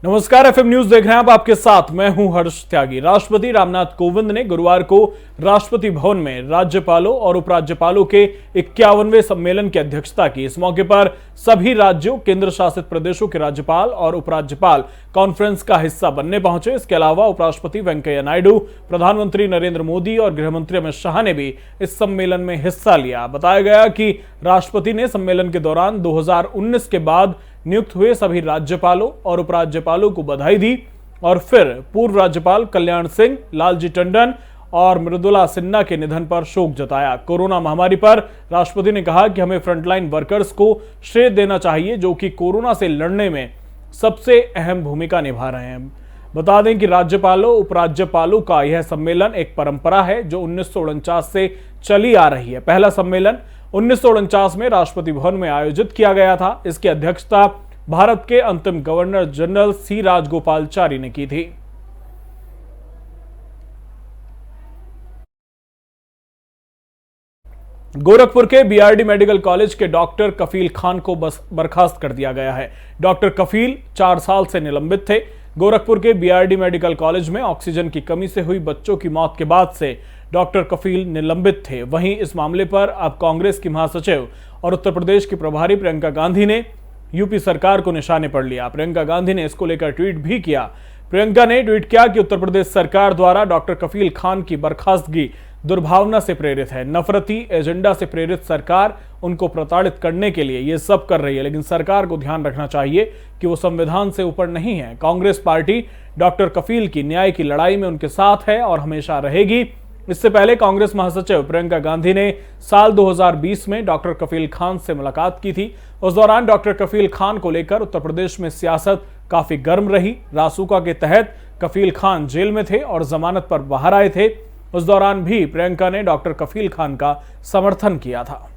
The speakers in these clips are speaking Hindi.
नमस्कार, एफएम न्यूज देख रहे हैं आप। आपके साथ मैं हूं हर्ष त्यागी। राष्ट्रपति रामनाथ कोविंद ने गुरुवार को राष्ट्रपति भवन में राज्यपालों और उपराज्यपालों के 51वें सम्मेलन की अध्यक्षता की। इस मौके पर सभी राज्यों, केंद्र शासित प्रदेशों के राज्यपाल और उपराज्यपाल कॉन्फ्रेंस का हिस्सा बनने पहुंचे। इसके अलावा उपराष्ट्रपति वेंकैया नायडू, प्रधानमंत्री नरेंद्र मोदी और गृहमंत्री अमित शाह ने भी इस सम्मेलन में हिस्सा लिया। बताया गया कि राष्ट्रपति ने सम्मेलन के दौरान 2019 के बाद नियुक्त हुए सभी राज्यपालों और उपराज्यपालों को बधाई दी और फिर पूर्व राज्यपाल कल्याण सिंह, लालजी टंडन और मृदुला सिन्हा के निधन पर शोक जताया। कोरोना महामारी पर राष्ट्रपति ने कहा कि हमें फ्रंटलाइन वर्कर्स को श्रेय देना चाहिए, जो कि कोरोना से लड़ने में सबसे अहम भूमिका निभा रहे हैं। बता दें कि राज्यपालों, उपराज्यपालों का यह सम्मेलन एक परंपरा है जो 1949 से चली आ रही है। पहला सम्मेलन 1949 में राष्ट्रपति भवन में आयोजित किया गया था। इसकी अध्यक्षता भारत के अंतिम गवर्नर जनरल सी राजगोपालचारी ने की थी। गोरखपुर के बीआरडी मेडिकल कॉलेज के डॉक्टर कफील खान को बर्खास्त कर दिया गया है। डॉक्टर कफील 4 साल से निलंबित थे। गोरखपुर के बीआरडी मेडिकल कॉलेज में ऑक्सीजन की कमी से हुई बच्चों की मौत के बाद से डॉक्टर कफील निलंबित थे। वहीं इस मामले पर अब कांग्रेस की महासचिव और उत्तर प्रदेश की प्रभारी प्रियंका गांधी ने यूपी सरकार को निशाने पर लिया। प्रियंका गांधी ने इसको लेकर ट्वीट भी किया। प्रियंका ने ट्वीट किया कि उत्तर प्रदेश सरकार द्वारा डॉक्टर कफील खान की बर्खास्तगी दुर्भावना से प्रेरित है। नफरती एजेंडा से प्रेरित सरकार उनको प्रताड़ित करने के लिए ये सब कर रही है, लेकिन सरकार को ध्यान रखना चाहिए कि वो संविधान से ऊपर नहीं है। कांग्रेस पार्टी डॉक्टर कफील की न्याय की लड़ाई में उनके साथ है और हमेशा रहेगी। इससे पहले कांग्रेस महासचिव प्रियंका गांधी ने साल 2020 में डॉक्टर कफील खान से मुलाकात की थी। उस दौरान डॉक्टर कफील खान को लेकर उत्तर प्रदेश में सियासत काफी गर्म रही। रासुका के तहत कफील खान जेल में थे और जमानत पर बाहर आए थे। उस दौरान भी प्रियंका ने डॉक्टर कफील खान का समर्थन किया था।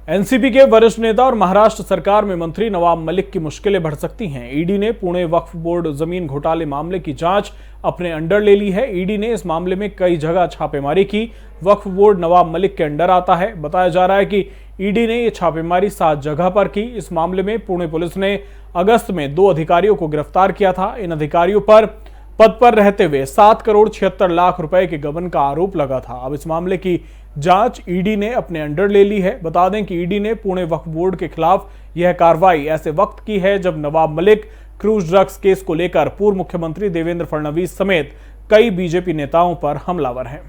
एनसीपी के वरिष्ठ नेता और महाराष्ट्र सरकार में मंत्री नवाब मलिक की मुश्किलें बढ़ सकती हैं। ईडी ने पुणे वक्फ बोर्ड जमीन घोटाले मामले की जांच अपने अंडर ले ली है। ईडी ने इस मामले में कई जगह छापेमारी की। वक्फ बोर्ड नवाब मलिक के अंडर आता है। बताया जा रहा है कि ईडी ने यह छापेमारी 7 जगह पर की। इस मामले में पुणे पुलिस ने अगस्त में 2 अधिकारियों को गिरफ्तार किया था। इन अधिकारियों पर पद पर रहते हुए 7 करोड़ 76 लाख रुपए के गबन का आरोप लगा था। अब इस मामले की जांच ईडी ने अपने अंडर ले ली है। बता दें कि ईडी ने पुणे वक्फ बोर्ड के खिलाफ यह कार्रवाई ऐसे वक्त की है जब Nawab Malik cruise drugs case को लेकर पूर्व मुख्यमंत्री देवेंद्र फडणवीस समेत कई बीजेपी नेताओं पर हमलावर हैं।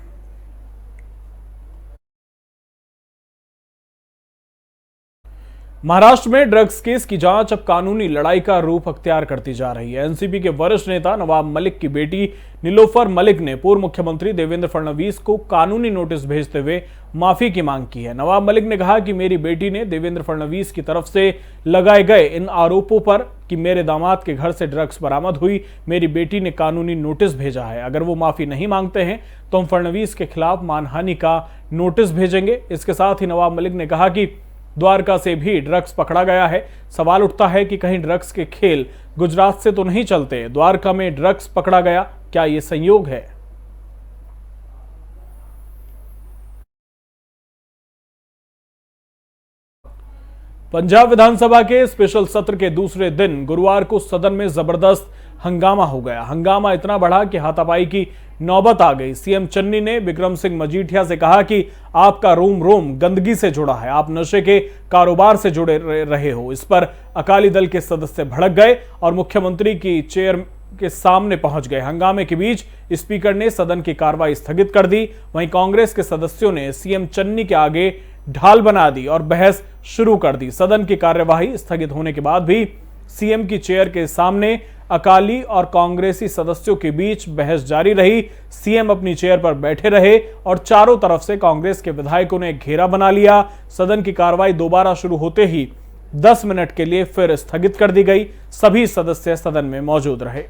महाराष्ट्र में ड्रग्स केस की जांच अब कानूनी लड़ाई का रूप अख्तियार करती जा रही है। एनसीपी के वरिष्ठ नेता नवाब मलिक की बेटी नीलोफर मलिक ने पूर्व मुख्यमंत्री देवेंद्र फडणवीस को कानूनी नोटिस भेजते हुए माफी की मांग की है। नवाब मलिक ने कहा कि मेरी बेटी ने देवेंद्र फडणवीस की तरफ से लगाए गए इन आरोपों पर कि मेरे दामाद के घर से ड्रग्स बरामद हुई, मेरी बेटी ने कानूनी नोटिस भेजा है। अगर वो माफी नहीं मांगते हैं तो हम फडणवीस के खिलाफ मानहानि का नोटिस भेजेंगे। इसके साथ ही नवाब मलिक ने कहा कि द्वारका से भी ड्रग्स पकड़ा गया है। सवाल उठता है कि कहीं ड्रग्स के खेल गुजरात से तो नहीं चलते। द्वारका में ड्रग्स पकड़ा गया, क्या यह संयोग है? पंजाब विधानसभा के स्पेशल सत्र के दूसरे दिन गुरुवार को सदन में जबरदस्त हंगामा हो गया। हंगामा इतना बढ़ा कि हाथापाई की नौबत आ गई। सीएम चन्नी ने विक्रम सिंह मजीठिया से कहा कि आपका रोम रोम गंदगी से जुड़ा है, आप नशे के कारोबार से जुड़े रहे हो। इस पर अकाली दल के सदस्य भड़क गए और मुख्यमंत्री की चेयर के सामने पहुंच गए। हंगामे के बीच स्पीकर ने सदन की कार्रवाई स्थगित कर दी। वहीं कांग्रेस के सदस्यों ने सीएम चन्नी के आगे ढाल बना दी और बहस शुरू कर दी। सदन की कार्यवाही स्थगित होने के बाद भी सीएम की चेयर के सामने अकाली और कांग्रेसी सदस्यों के बीच बहस जारी रही। सीएम अपनी चेयर पर बैठे रहे और चारों तरफ से कांग्रेस के विधायकों ने घेरा बना लिया। सदन की कार्रवाई दोबारा शुरू होते ही 10 मिनट के लिए फिर स्थगित कर दी गई। सभी सदस्य सदन में मौजूद रहे।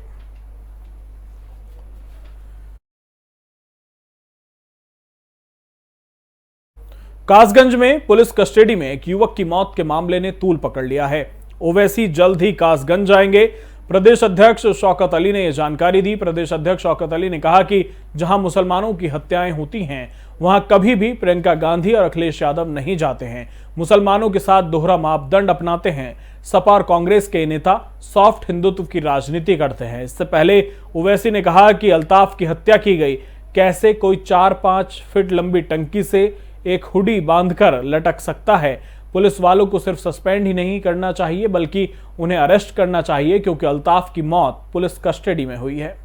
कासगंज में पुलिस कस्टडी में एक युवक की मौत के मामले ने तूल पकड़ लिया है। ओवैसी जल्द ही कासगंज जाएंगे। प्रदेश अध्यक्ष शौकत अली ने यह जानकारी दी। प्रदेश अध्यक्ष शौकत अली ने कहा कि जहां मुसलमानों की हत्याएं होती हैं वहां कभी भी प्रियंका गांधी और अखिलेश यादव नहीं जाते हैं। मुसलमानों के साथ दोहरा मापदंड अपनाते हैं। सपा और कांग्रेस के नेता सॉफ्ट हिंदुत्व की राजनीति करते हैं। इससे पहले ओवैसी ने कहा कि अल्ताफ की हत्या की गई, कैसे कोई 4-5 फीट लंबी टंकी से एक हुडी बांधकर लटक सकता है। पुलिस वालों को सिर्फ सस्पेंड ही नहीं करना चाहिए बल्कि उन्हें अरेस्ट करना चाहिए, क्योंकि अल्ताफ की मौत पुलिस कस्टडी में हुई है।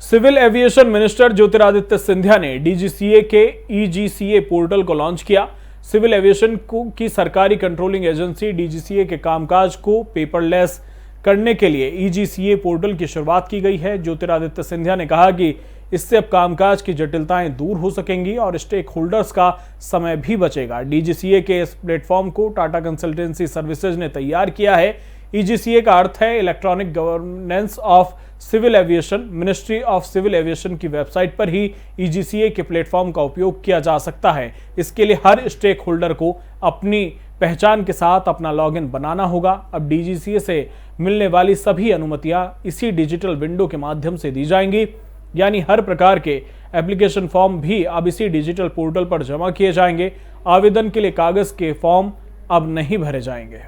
Civil aviation minister Jyotiraditya Scindia ने डीजीसीए के ईजीसीए पोर्टल को लॉन्च किया। सिविल एविएशन की सरकारी कंट्रोलिंग एजेंसी डीजीसीए के कामकाज को पेपरलेस करने के लिए ईजीसीए पोर्टल की शुरुआत की गई है। ज्योतिरादित्य सिंधिया ने कहा कि इससे अब कामकाज की जटिलताएं दूर हो सकेंगी और स्टेक होल्डर्स का समय भी बचेगा। डीजीसीए के इस प्लेटफॉर्म को टाटा कंसल्टेंसी सर्विसेज ने तैयार किया है। ईजीसीए का अर्थ है electronic governance of civil aviation. Ministry of civil aviation की वेबसाइट पर ही ईजीसीए के प्लेटफॉर्म का उपयोग किया जा सकता है। इसके लिए हर स्टेक होल्डर को अपनी पहचान के साथ अपना लॉगिन बनाना होगा। अब डीजीसीए से मिलने वाली सभी अनुमतियां इसी डिजिटल विंडो के माध्यम से दी जाएंगी, यानी हर प्रकार के एप्लीकेशन फॉर्म भी अब इसी डिजिटल पोर्टल पर जमा किए जाएंगे। आवेदन के लिए कागज के फॉर्म अब नहीं भरे जाएंगे।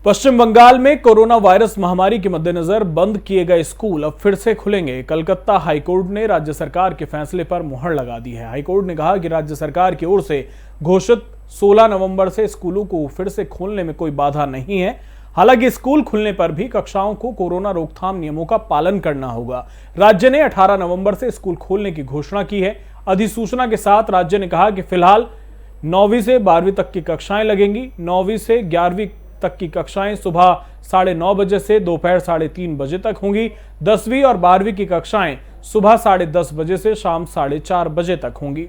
पश्चिम बंगाल में कोरोना वायरस महामारी के मद्देनजर बंद किए गए स्कूल अब फिर से खुलेंगे। कलकत्ता हाईकोर्ट ने राज्य सरकार के फैसले पर मुहर लगा दी है। हाईकोर्ट ने कहा कि राज्य सरकार की ओर से घोषित 16 नवंबर से स्कूलों को फिर से खोलने में कोई बाधा नहीं है। हालांकि स्कूल खुलने पर भी कक्षाओं को कोरोना रोकथाम नियमों का पालन करना होगा। राज्य ने 18 नवंबर से स्कूल खोलने की घोषणा की है। अधिसूचना के साथ राज्य ने कहा कि फिलहाल 9वीं से 12वीं तक की कक्षाएं लगेंगी। 9वीं से 11वीं तक की कक्षाएं सुबह 9:30 बजे से दोपहर 3:30 बजे तक होंगी। 10वीं और 12वीं की कक्षाएं सुबह 10:30 बजे से शाम 4:30 बजे तक होंगी।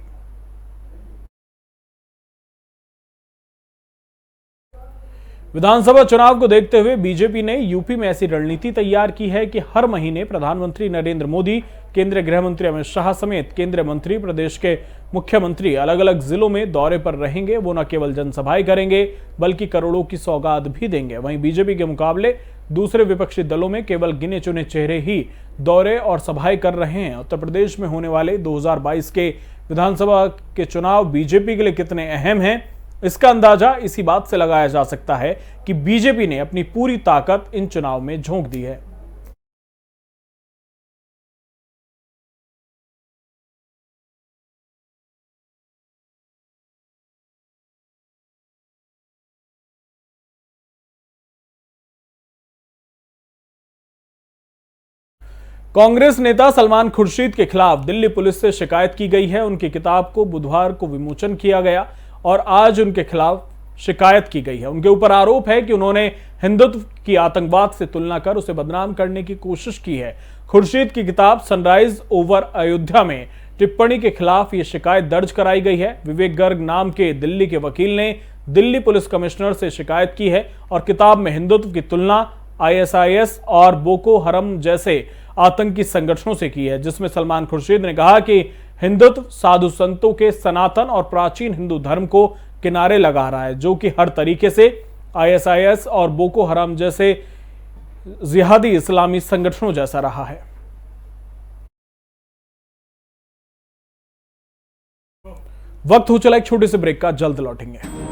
विधानसभा चुनाव को देखते हुए बीजेपी ने यूपी में ऐसी रणनीति तैयार की है कि हर महीने प्रधानमंत्री नरेंद्र मोदी, केंद्रीय गृह मंत्री अमित शाह समेत केंद्रीय मंत्री, प्रदेश के मुख्यमंत्री अलग अलग जिलों में दौरे पर रहेंगे। वो न केवल जनसभाएं करेंगे बल्कि करोड़ों की सौगात भी देंगे। वहीं बीजेपी के मुकाबले दूसरे विपक्षी दलों में केवल गिने चुने चेहरे ही दौरे और सभाएं कर रहे हैं। उत्तर प्रदेश में होने वाले 2022 के विधानसभा के चुनाव बीजेपी के लिए कितने अहम हैं, इसका अंदाजा इसी बात से लगाया जा सकता है कि बीजेपी ने अपनी पूरी ताकत इन चुनाव में झोंक दी है। कांग्रेस नेता सलमान खुर्शीद के खिलाफ दिल्ली पुलिस से शिकायत की गई है। उनकी किताब को बुधवार को विमोचन किया गया और आज उनके खिलाफ शिकायत की गई है। उनके ऊपर आरोप है कि उन्होंने हिंदुत्व की आतंकवाद से तुलना कर उसे बदनाम करने की कोशिश की है। खुर्शीद की किताब सनराइज ओवर अयोध्या में टिप्पणी के खिलाफ यह शिकायत दर्ज कराई गई है। विवेक गर्ग नाम के दिल्ली के वकील ने दिल्ली पुलिस कमिश्नर से शिकायत की है और किताब में हिंदुत्व की तुलना आईएसआईएस और बोको हरम जैसे आतंकी संगठनों से की है, जिसमें सलमान खुर्शीद ने कहा कि हिंदुत्व साधु संतों के सनातन और प्राचीन हिंदू धर्म को किनारे लगा रहा है, जो कि हर तरीके से आईएसआईएस और बोको हराम जैसे जिहादी इस्लामी संगठनों जैसा रहा है। वक्त हो चला एक छोटे से ब्रेक का, जल्द लौटेंगे।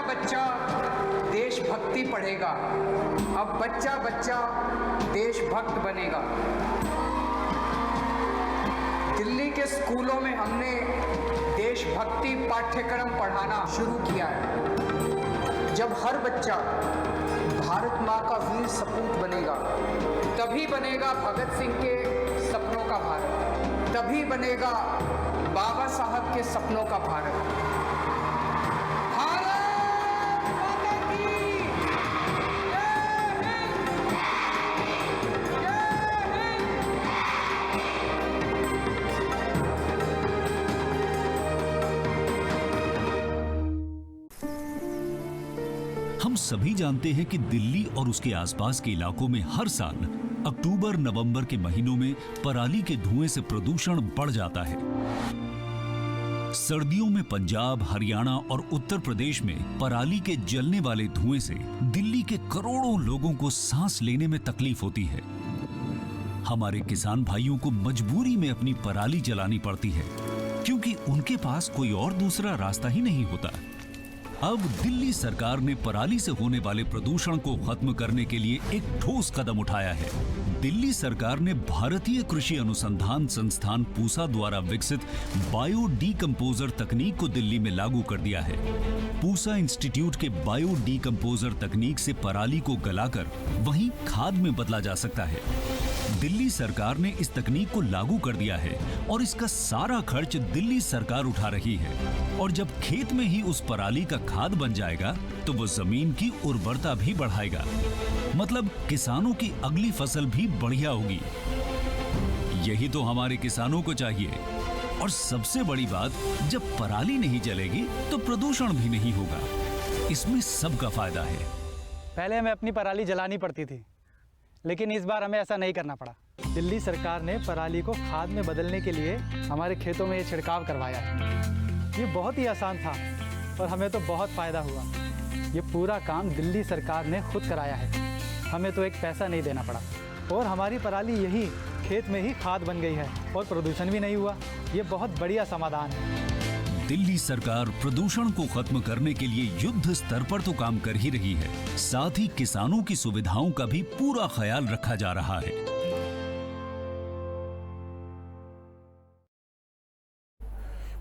बच्चा देशभक्ति पढ़ेगा, अब बच्चा बच्चा देशभक्त बनेगा। दिल्ली के स्कूलों में हमने देशभक्ति पाठ्यक्रम पढ़ाना शुरू किया है। जब हर बच्चा भारत माँ का वीर सपूत बनेगा, तभी बनेगा भगत सिंह के सपनों का भारत, तभी बनेगा बाबा साहब के सपनों का भारत। सभी जानते हैं कि दिल्ली और उसके आसपास के इलाकों में हर साल अक्टूबर नवंबर के महीनों में पराली के धुएं से प्रदूषण बढ़ जाता है। सर्दियों में पंजाब, हरियाणा और उत्तर प्रदेश में पराली के जलने वाले धुएं से दिल्ली के करोड़ों लोगों को सांस लेने में तकलीफ होती है। हमारे किसान भाइयों को मजबूरी में अपनी पराली जलानी पड़ती है, क्योंकि उनके पास कोई और दूसरा रास्ता ही नहीं होता। अब दिल्ली सरकार ने पराली से होने वाले प्रदूषण को खत्म करने के लिए एक ठोस कदम उठाया है। दिल्ली सरकार ने भारतीय कृषि अनुसंधान संस्थान पूसा द्वारा विकसित बायो डीकंपोजर तकनीक को दिल्ली में लागू कर दिया है। पूसा इंस्टीट्यूट के बायो डीकंपोजर तकनीक से पराली को गलाकर वहीं खाद में बदला जा सकता है। दिल्ली सरकार ने इस तकनीक को लागू कर दिया है और इसका सारा खर्च दिल्ली सरकार उठा रही है। और जब खेत में ही उस पराली का खाद बन जाएगा तो वो जमीन की उर्वरता भी बढ़ाएगा, मतलब किसानों की अगली फसल भी बढ़िया होगी। यही तो हमारे किसानों को चाहिए। और सबसे बड़ी बात, जब पराली नहीं जलेगी तो प्रदूषण भी नहीं होगा। इसमें सबका फायदा है। पहले हमें अपनी पराली जलानी पड़ती थी, लेकिन इस बार हमें ऐसा नहीं करना पड़ा। दिल्ली सरकार ने पराली को खाद में बदलने के लिए हमारे खेतों में ये छिड़काव करवाया है। ये बहुत ही आसान था और हमें तो बहुत फ़ायदा हुआ। ये पूरा काम दिल्ली सरकार ने खुद कराया है, हमें तो एक पैसा नहीं देना पड़ा। और हमारी पराली यही खेत में ही खाद बन गई है और प्रदूषण भी नहीं हुआ। ये बहुत बढ़िया समाधान है। दिल्ली सरकार प्रदूषण को खत्म करने के लिए युद्ध स्तर पर तो काम कर ही रही है, साथ ही किसानों की सुविधाओं का भी पूरा ख्याल रखा जा रहा है।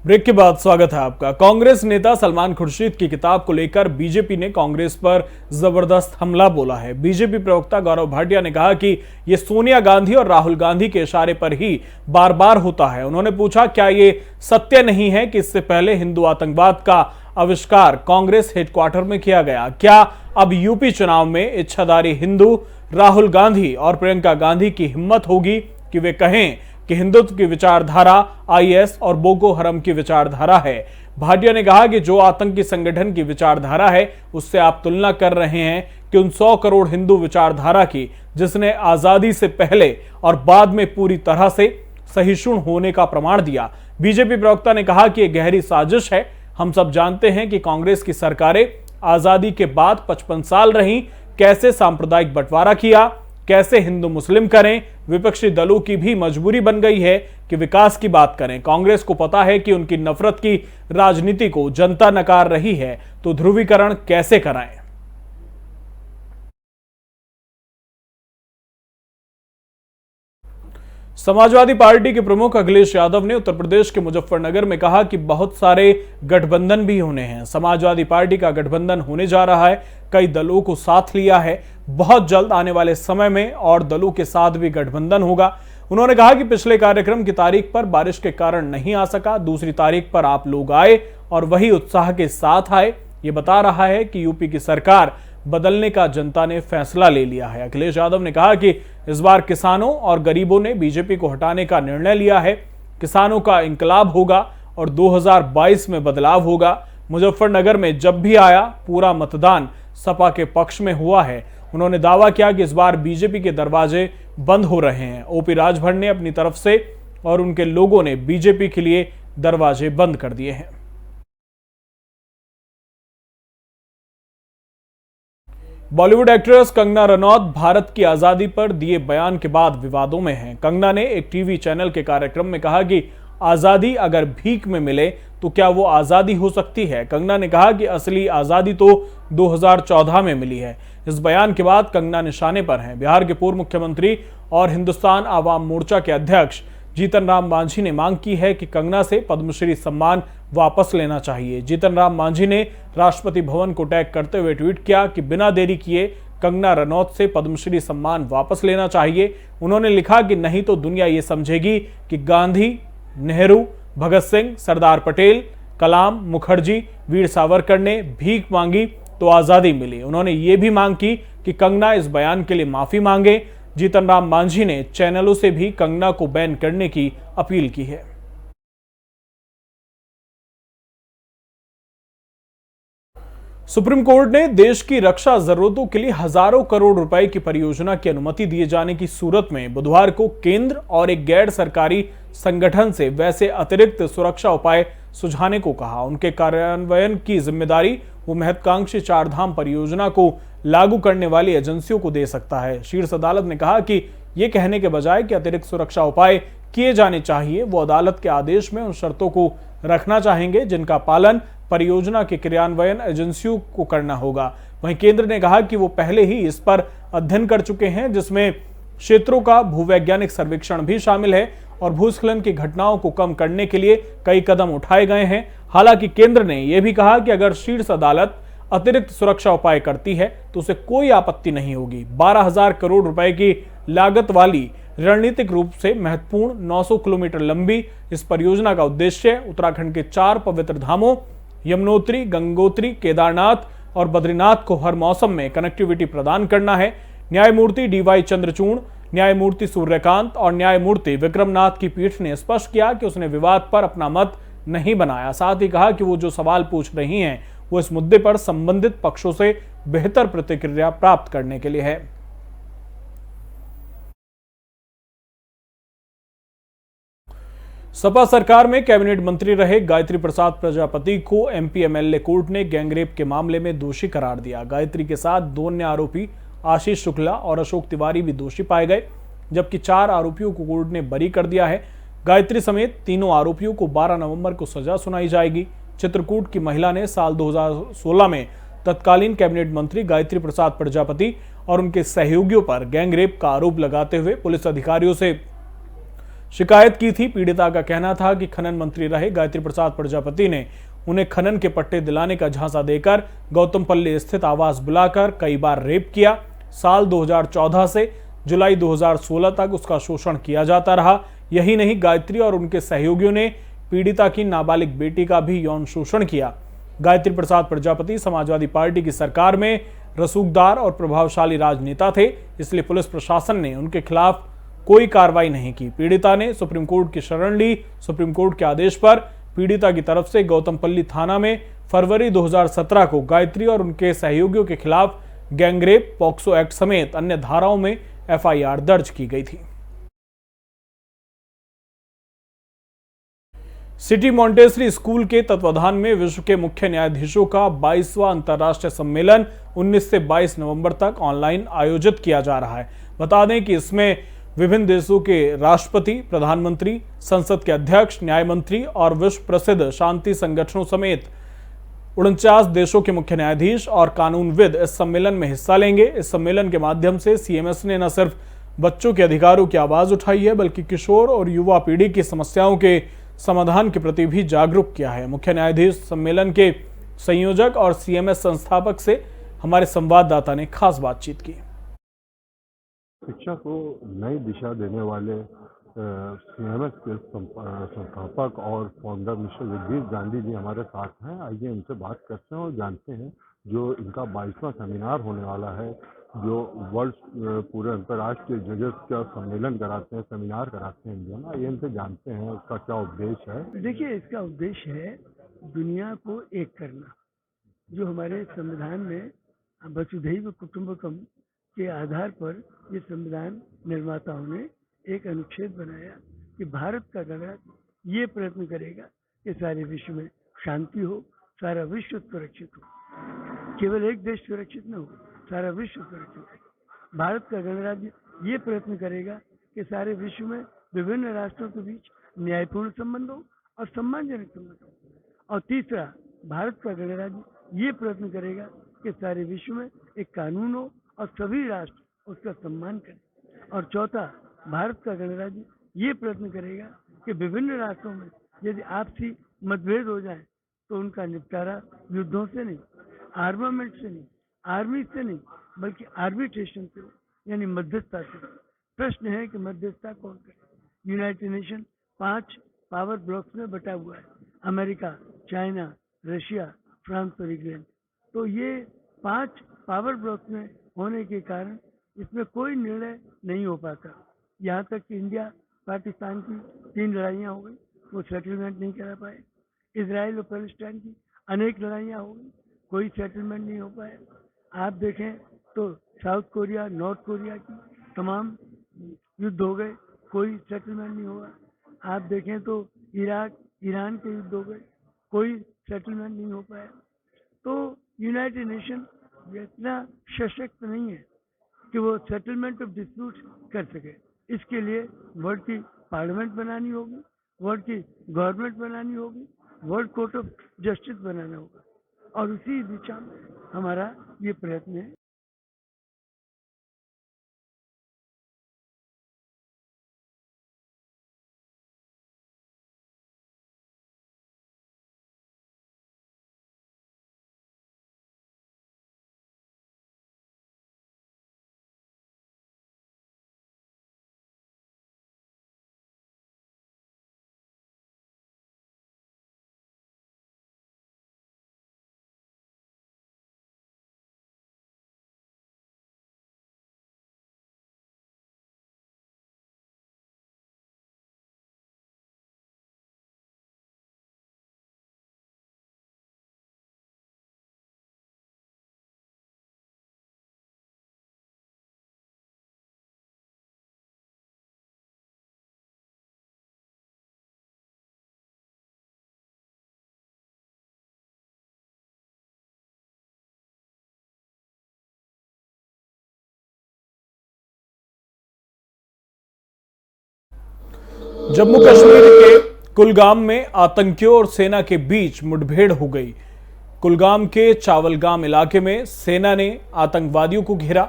ब्रेक के बाद स्वागत है आपका। कांग्रेस नेता सलमान खुर्शीद की किताब को लेकर बीजेपी ने कांग्रेस पर जबरदस्त हमला बोला है। बीजेपी प्रवक्ता गौरव भाटिया ने कहा कि यह सोनिया गांधी और राहुल गांधी के इशारे पर ही बार बार होता है। उन्होंने पूछा, क्या ये सत्य नहीं है कि इससे पहले हिंदू आतंकवाद का आविष्कार कांग्रेस हेडक्वार्टर में किया गया? क्या अब यूपी चुनाव में इच्छाधारी हिंदू राहुल गांधी और प्रियंका गांधी की हिम्मत होगी कि वे कहें कि हिंदुत्व की विचारधारा आईएस और बोको हरम की विचारधारा है? भाटिया ने कहा कि जो आतंकी संगठन की विचारधारा है उससे आप तुलना कर रहे हैं कि उन 100 करोड़ हिंदू विचारधारा की, जिसने आजादी से पहले और बाद में पूरी तरह से सहिष्णु होने का प्रमाण दिया। बीजेपी प्रवक्ता ने कहा कि यह गहरी साजिश है। हम सब जानते हैं कि कांग्रेस की सरकारें आजादी के बाद 55 साल रहीं, कैसे सांप्रदायिक बंटवारा किया, कैसे हिंदू मुस्लिम करें। विपक्षी दलों की भी मजबूरी बन गई है कि विकास की बात करें। कांग्रेस को पता है कि उनकी नफरत की राजनीति को जनता नकार रही है, तो ध्रुवीकरण कैसे कराएं? समाजवादी पार्टी के प्रमुख अखिलेश यादव ने उत्तर प्रदेश के मुजफ्फरनगर में कहा कि बहुत सारे गठबंधन भी होने हैं। समाजवादी पार्टी का गठबंधन होने जा रहा है, कई दलों को साथ लिया है। बहुत जल्द आने वाले समय में और दलों के साथ भी गठबंधन होगा। उन्होंने कहा कि पिछले कार्यक्रम की तारीख पर बारिश के कारण नहीं आ सका, दूसरी तारीख पर आप लोग आए और वही उत्साह के साथ आए। ये बता रहा है कि यूपी की सरकार बदलने का जनता ने फैसला ले लिया है। अखिलेश यादव ने कहा कि इस बार किसानों और गरीबों ने बीजेपी को हटाने का निर्णय लिया है। किसानों का इंकलाब होगा और 2022 में बदलाव होगा। मुजफ्फरनगर में जब भी आया पूरा मतदान सपा के पक्ष में हुआ है। उन्होंने दावा किया कि इस बार बीजेपी के दरवाजे बंद हो रहे हैं। ओपी राजभर ने अपनी तरफ से और उनके लोगों ने बीजेपी के लिए दरवाजे बंद कर दिए हैं। बॉलीवुड एक्ट्रेस कंगना रनौत भारत की आजादी पर दिए बयान के बाद विवादों में हैं। कंगना ने एक टीवी चैनल के कार्यक्रम में कहा कि आजादी अगर भीख में मिले तो क्या वो आजादी हो सकती है? कंगना ने कहा कि असली आजादी तो 2014 में मिली है। इस बयान के बाद कंगना निशाने पर हैं। बिहार के पूर्व मुख्यमंत्री और हिंदुस्तान आवाम मोर्चा के अध्यक्ष जीतन राम मांझी ने मांग की है कि कंगना से पद्मश्री सम्मान वापस लेना चाहिए। जीतन राम मांझी ने राष्ट्रपति भवन को टैग करते हुए ट्वीट किया कि बिना देरी किए कंगना रनौत से पद्मश्री सम्मान वापस लेना चाहिए। उन्होंने लिखा कि नहीं तो दुनिया ये समझेगी कि गांधी, नेहरू, भगत सिंह, सरदार पटेल, कलाम, मुखर्जी, वीर सावरकर ने भीख मांगी तो आजादी मिली। उन्होंने ये भी मांग की कि कंगना इस बयान के लिए माफी मांगे। जीतन राम मांझी ने चैनलों से भी कंगना को बैन करने की अपील की है। सुप्रीम कोर्ट ने देश की रक्षा जरूरतों के लिए हजारों करोड़ रुपए की परियोजना की अनुमति दिए जाने की सूरत में बुधवार को केंद्र और एक गैर सरकारी संगठन से वैसे अतिरिक्त सुरक्षा उपाय सुझाने को कहा। उनके कार्यान्वयन की जिम्मेदारी वो महत्वाकांक्षी चारधाम परियोजना को लागू करने वाली एजेंसियों को दे सकता है। शीर्ष अदालत ने कहा कि ये कहने के बजाय कि अतिरिक्त सुरक्षा उपाय किए जाने चाहिए, वो अदालत के आदेश में उन शर्तों को रखना चाहेंगे जिनका पालन परियोजना के क्रियान्वयन एजेंसियों को करना होगा। वहीं केंद्र ने कहा कि वो पहले ही इस पर अध्ययन कर चुके हैं, जिसमें क्षेत्रों का भूवैज्ञानिक सर्वेक्षण भी शामिल है और भूस्खलन की घटनाओं को कम करने के लिए कई कदम उठाए गए हैं। हालांकि केंद्र ने यह भी कहा कि अगर शीर्ष अदालत अतिरिक्त सुरक्षा उपाय करती है तो उसे कोई आपत्ति नहीं होगी। 12,000 करोड़ रुपए की लागत वाली रणनीतिक रूप से महत्वपूर्ण 900 किलोमीटर लंबी इस परियोजना का उद्देश्य उत्तराखंड के 4 पवित्र धामों यमुनोत्री, गंगोत्री, केदारनाथ और बद्रीनाथ को हर मौसम में कनेक्टिविटी प्रदान करना है। न्यायमूर्ति डीवाई चंद्रचूड़, न्यायमूर्ति सूर्यकांत और न्यायमूर्ति विक्रमनाथ की पीठ ने स्पष्ट किया कि उसने विवाद पर अपना मत नहीं बनाया। साथ ही कहा कि वो जो सवाल पूछ रही हैं वो इस मुद्दे पर संबंधित पक्षों से बेहतर प्रतिक्रिया प्राप्त करने के लिए है। सपा सरकार में कैबिनेट मंत्री रहे गायत्री प्रसाद प्रजापति को एमपी एमएलए कोर्ट ने गैंगरेप के मामले में दोषी करार दिया। गायत्री के साथ 2 अन्य आरोपी आशीष शुक्ला और अशोक तिवारी भी दोषी पाए गए, जबकि 4 आरोपियों को कोर्ट ने बरी कर दिया है। गायत्री समेत तीनों आरोपियों को 12 नवंबर को सजा सुनाई जाएगी। चित्रकूट की महिला ने साल 2016 में तत्कालीन कैबिनेट मंत्री गायत्री प्रसाद प्रजापति और उनके सहयोगियों पर गैंगरेप का आरोप लगाते हुए पुलिस अधिकारियों से शिकायत की थी। पीड़िता का कहना था कि खनन मंत्री रहे गायत्री प्रसाद प्रजापति ने उन्हें खनन के पट्टे दिलाने का झांसा देकर गौतमपल्ली स्थित आवास बुलाकर कई बार रेप किया। साल 2014 से जुलाई 2016 तक उसका शोषण किया जाता रहा। यही नहीं, गायत्री और उनके सहयोगियों ने पीड़िता की नाबालिग बेटी का भी यौन शोषण किया। गायत्री प्रसाद प्रजापति समाजवादी पार्टी की सरकार में रसूखदार और प्रभावशाली राजनेता थे, इसलिए पुलिस प्रशासन ने उनके खिलाफ कोई कार्रवाई नहीं की। पीड़िता ने सुप्रीम कोर्ट की शरण ली। सुप्रीम कोर्ट के आदेश पर पीड़िता की तरफ से गौतमपल्ली थाना में फरवरी 2017 को गायत्री और उनके सहयोगियों के खिलाफ गैंगरेप, पॉक्सो एक्ट समेत अन्य धाराओं में एफआईआर दर्ज की गई थी। सिटी मॉन्टेसरी स्कूल के तत्वाधान में विश्व के मुख्य न्यायाधीशों का 22वां अंतर्राष्ट्रीय सम्मेलन 19 से 22 नवंबर तक ऑनलाइन आयोजित किया जा रहा है। बता दें कि इसमें विभिन्न देशों के राष्ट्रपति, प्रधानमंत्री, संसद के अध्यक्ष, न्याय मंत्री और विश्व प्रसिद्ध शांति संगठनों समेत 49 देशों के मुख्य न्यायाधीश और कानूनविद इस सम्मेलन में हिस्सा लेंगे। इस सम्मेलन के माध्यम से सीएमएस ने न सिर्फ बच्चों के अधिकारों की आवाज उठाई है, बल्कि किशोर और युवा पीढ़ी की समस्याओं के समाधान के प्रति भी जागरूक किया है। मुख्य न्यायाधीश सम्मेलन के संयोजक और सीएमएस संस्थापक से हमारे संवाददाता ने खास बातचीत की। शिक्षा को नई दिशा देने वाले सीएमएस के संस्थापक और फाउंडर मिस्टर जगदीश गांधी जी हमारे साथ हैं। आइए इनसे बात करते हैं और जानते हैं जो इनका 22वां सेमिनार होने वाला है, जो वर्ल्ड पूरे अंतर्राष्ट्रीय जजेस का सम्मेलन कराते हैं, सेमिनार कराते हैं इंडिया में। आइए इनसे जानते हैं इसका क्या उद्देश्य है। देखिए, इसका उद्देश्य है दुनिया को एक करना। जो हमारे संविधान में वसुधैव कुटुंबकम के आधार पर ये संविधान निर्माताओं ने एक अनुच्छेद बनाया कि भारत का गणराज्य ये प्रयत्न करेगा कि सारे विश्व में शांति हो, सारा विश्व सुरक्षित हो। केवल एक देश सुरक्षित न हो, सारा विश्व सुरक्षित हो। भारत का गणराज्य ये प्रयत्न करेगा कि सारे विश्व में विभिन्न राष्ट्रों के बीच न्यायपूर्ण संबंध हो और सम्मानजनक संबंध हो। और तीसरा, भारत का गणराज्य ये प्रयत्न करेगा कि सारे विश्व में एक कानून हो और सभी राष्ट्र उसका सम्मान करें। और चौथा, भारत का गणराज्य ये प्रयत्न करेगा कि विभिन्न राष्ट्रों में यदि आपसी मतभेद हो जाए तो उनका निपटारा युद्धों से नहीं, आर्मामेंट से नहीं, आर्मी से नहीं, बल्कि आर्बिट्रेशन से हो, यानी मध्यस्थता से। प्रश्न है कि मध्यस्थता कौन करे। यूनाइटेड नेशन 5 पावर ब्लॉक्स में बटा हुआ है, अमेरिका, चाइना, रशिया, फ्रांस और इंग्लैंड। तो ये 5 पावर ब्लॉक्स में होने के कारण इसमें कोई निर्णय नहीं हो पाता। यहाँ तक कि इंडिया पाकिस्तान की 3 लड़ाइयाँ हो गई, वो सेटलमेंट नहीं करा पाए। इजराइल और पैलेस्टाइन की अनेक लड़ाइयाँ हो गई, कोई सेटलमेंट नहीं हो पाया। आप देखें तो साउथ कोरिया, नॉर्थ कोरिया की तमाम युद्ध हो गए, कोई सेटलमेंट नहीं हुआ। आप देखें तो इराक, ईरान के युद्ध हो गए, कोई सेटलमेंट नहीं हो पाया। तो यूनाइटेड नेशन इतना सशक्त नहीं है कि वो सेटलमेंट ऑफ डिस्प्यूट कर सके। इसके लिए वर्ल्ड की पार्लियामेंट बनानी होगी, वर्ल्ड की गवर्नमेंट बनानी होगी, वर्ल्ड कोर्ट ऑफ जस्टिस बनाना होगा, और उसी दिशा में हमारा ये प्रयत्न है। जम्मू कश्मीर के कुलगाम में आतंकियों और सेना के बीच मुठभेड़ हो गई। कुलगाम के चावलगाम इलाके में सेना ने आतंकवादियों को घेरा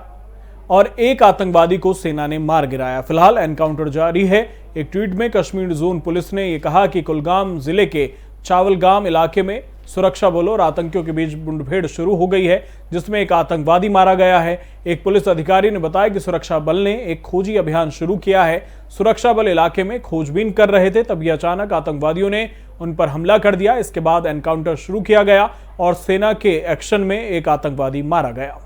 और एक आतंकवादी को सेना ने मार गिराया। फिलहाल एनकाउंटर जारी है। एक ट्वीट में कश्मीर जोन पुलिस ने यह कहा कि कुलगाम जिले के चावलगाम इलाके में सुरक्षा बलों और आतंकियों के बीच मुठभेड़ शुरू हो गई है, जिसमें एक आतंकवादी मारा गया है। एक पुलिस अधिकारी ने बताया कि सुरक्षा बल ने एक खोजी अभियान शुरू किया है। सुरक्षा बल इलाके में खोजबीन कर रहे थे, तभी अचानक आतंकवादियों ने उन पर हमला कर दिया। इसके बाद एनकाउंटर शुरू किया गया और सेना के एक्शन में एक आतंकवादी मारा गया।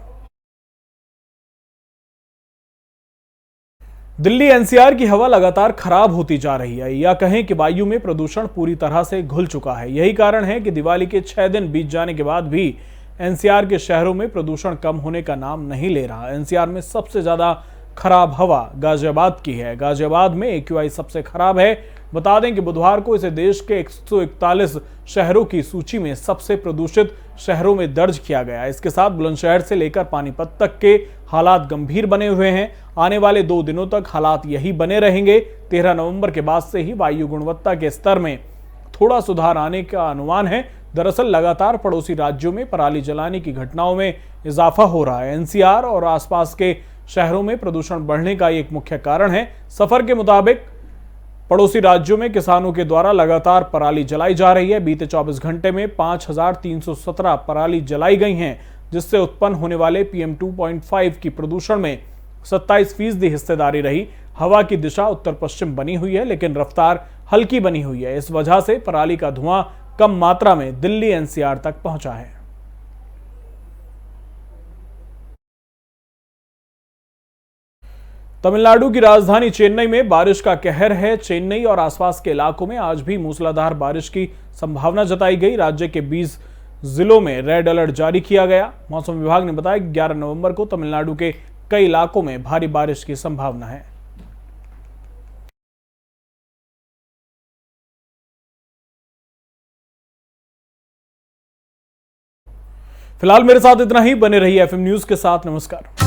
दिल्ली एनसीआर की हवा लगातार खराब होती जा रही है, या कहें कि वायु में प्रदूषण पूरी तरह से घुल चुका है। यही कारण है कि दिवाली के 6 दिन बीत जाने के बाद भी एनसीआर के शहरों में प्रदूषण कम होने का नाम नहीं ले रहा। एनसीआर में सबसे ज्यादा खराब हवा गाजियाबाद की है। गाजियाबाद में AQI सबसे खराब है। बता दें कि बुधवार को इसे देश के 141 शहरों की सूची में सबसे प्रदूषित शहरों में दर्ज किया गया। इसके साथ बुलंदशहर से लेकर पानीपत तक के हालात गंभीर बने हुए हैं। आने वाले 2 दिनों तक हालात यही बने रहेंगे। 13 नवंबर के बाद से ही वायु गुणवत्ता के स्तर में थोड़ा सुधार आने का अनुमान है। दरअसल लगातार पड़ोसी राज्यों में पराली जलाने की घटनाओं में इजाफा हो रहा है। एनसीआर और आसपास के शहरों में प्रदूषण बढ़ने का एक मुख्य कारण है। सफर के मुताबिक पड़ोसी राज्यों में किसानों के द्वारा लगातार पराली जलाई जा रही है। बीते 24 घंटे में 5317 पराली जलाई गई हैं, जिससे उत्पन्न होने वाले PM 2.5 की प्रदूषण में 27% हिस्सेदारी रही। हवा की दिशा उत्तर पश्चिम बनी हुई है, लेकिन रफ्तार हल्की बनी हुई है। इस वजह से पराली का धुआं कम मात्रा में दिल्ली एनसीआर तक पहुंचा है। तमिलनाडु की राजधानी चेन्नई में बारिश का कहर है। चेन्नई और आसपास के इलाकों में आज भी मूसलाधार बारिश की संभावना जताई गई। राज्य के 20 जिलों में रेड अलर्ट जारी किया गया। मौसम विभाग ने बताया कि 11 नवंबर को तमिलनाडु के कई इलाकों में भारी बारिश की संभावना है। फिलहाल मेरे साथ इतना ही। बने रहिए FM न्यूज के साथ। नमस्कार।